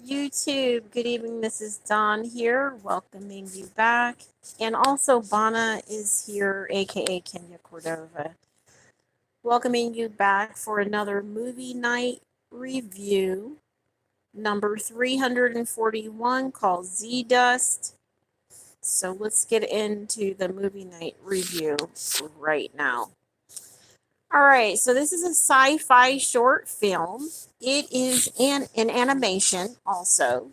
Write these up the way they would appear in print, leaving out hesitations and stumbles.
YouTube. Good evening. This is Dawn here, welcoming you back. And also, Bana is here, aka Kenya Cordova, welcoming you back for another movie night review, number 341, called ZDust. So let's get into the movie night review right now. All right, so this is a sci-fi short film. It is an animation also.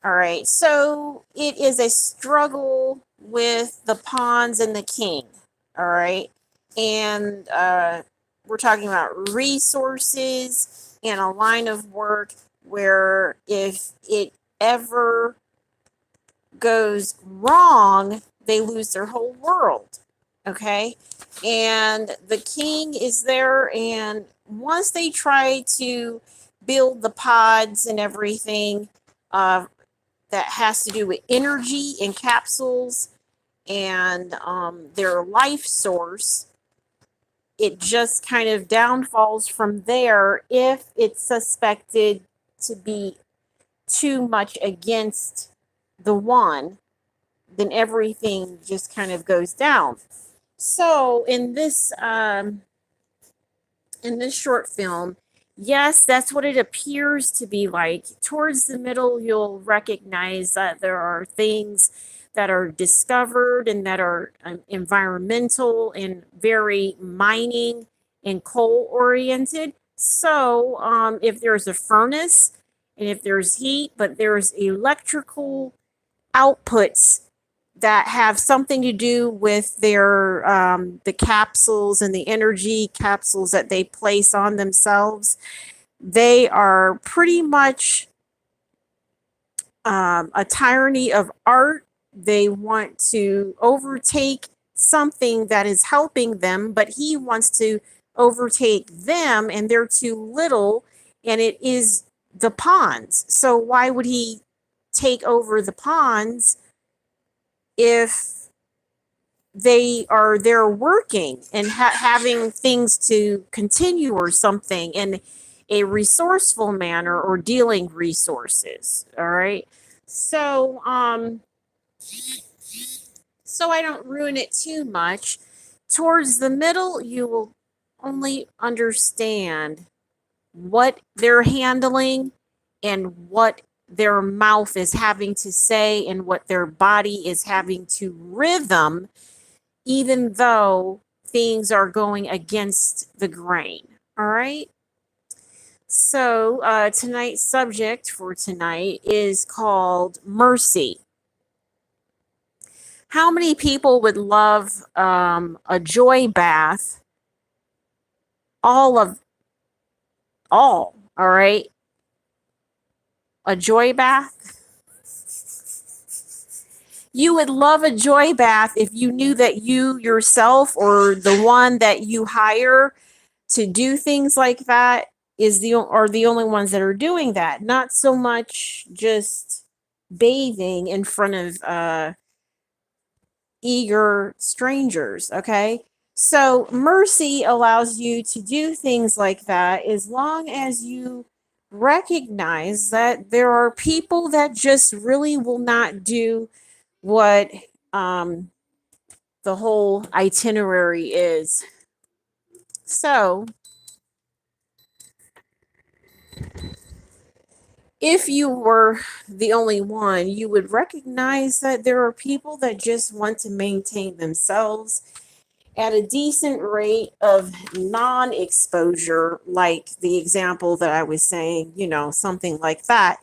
All right, so it is a struggle with the pawns and the king. All right, and we're talking about resources and a line of work where if it ever goes wrong, they lose their whole world. Okay, and the king is there, and once they try to build the pods and everything, that has to do with energy and capsules and their life source, it just kind of downfalls from there if it's suspected to be too much against the one, then everything just kind of goes down. So in this short film, yes, that's what it appears to be like. Towards the middle, you'll recognize that there are things that are discovered and that are environmental and very mining and coal oriented. So if there's a furnace and if there's heat, but there's electrical outputs that have something to do with their the capsules and the energy capsules that they place on themselves. They are pretty much a tyranny of art. They want to overtake something that is helping them, but he wants to overtake them, and they're too little, and it is the pawns. So why would he take over the pawns if they are there working and having things to continue or something in a resourceful manner or dealing resources? All right, so so I don't ruin it too much. Towards the middle, you will only understand what they're handling and what their mouth is having to say and what their body is having to rhythm, even though things are going against the grain. All right. So tonight's subject for tonight is called mercy. How many people would love a joy bath? All right. A joy bath. You would love a joy bath if you knew that you yourself or the one that you hire to do things like that are the only ones that are doing that. Not so much just bathing in front of eager strangers. Okay. So mercy allows you to do things like that as long as you recognize that there are people that just really will not do what the whole itinerary is. So if you were the only one, you would recognize that there are people that just want to maintain themselves at a decent rate of non-exposure, like the example that I was saying, something like that.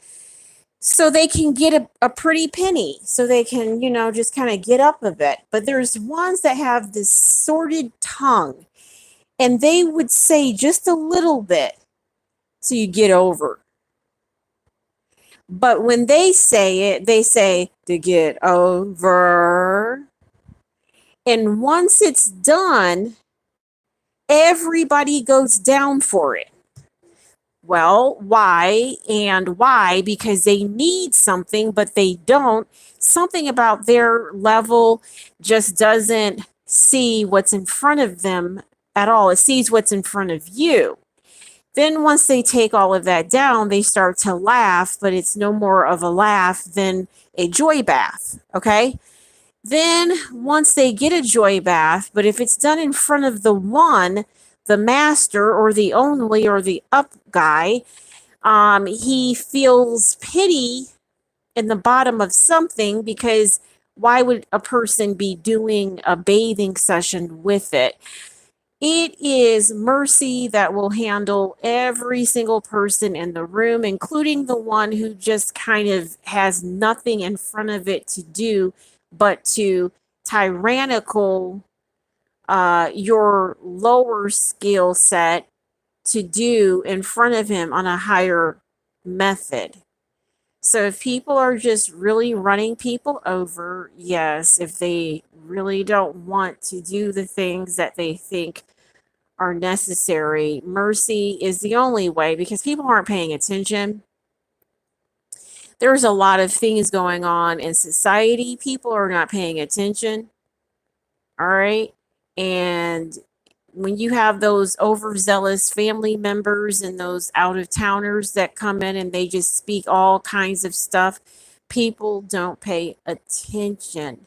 So they can get a pretty penny, so they can, just kind of get up a bit. But there's ones that have this sordid tongue, and they would say just a little bit so you get over. But when they say it, they say to get over. And once it's done, everybody goes down for it. Well, why? And why? Because they need something, but they don't. Something about their level just doesn't see what's in front of them at all. It sees what's in front of you. Then once they take all of that down, they start to laugh, but it's no more of a laugh than a joy bath. Okay. Then once they get a joy bath, but if it's done in front of the one, the master or the only or the up guy, he feels pity in the bottom of something, because why would a person be doing a bathing session with it? It is mercy that will handle every single person in the room, including the one who just kind of has nothing in front of it to do but to tyrannical your lower skill set to do in front of him on a higher method. So if people are just really running people over, yes, if they really don't want to do the things that they think are necessary, mercy is the only way, because people aren't paying attention. There's a lot of things going on in society. People are not paying attention. All right. And when you have those overzealous family members and those out of towners that come in and they just speak all kinds of stuff, people don't pay attention.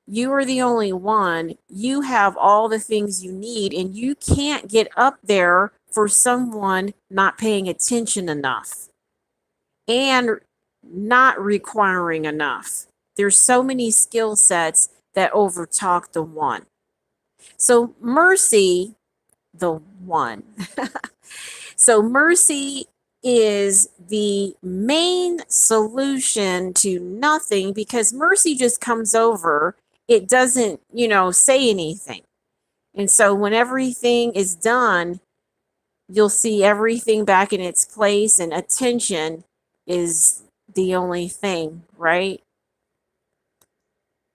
You are the only one. You have all the things you need, and you can't get up there for someone not paying attention enough and not requiring enough. There's so many skill sets that overtalk the one. So mercy, the one. So mercy is the main solution to nothing, because mercy just comes over. It doesn't, say anything. And so when everything is done, you'll see everything back in its place, and attention is the only thing, right?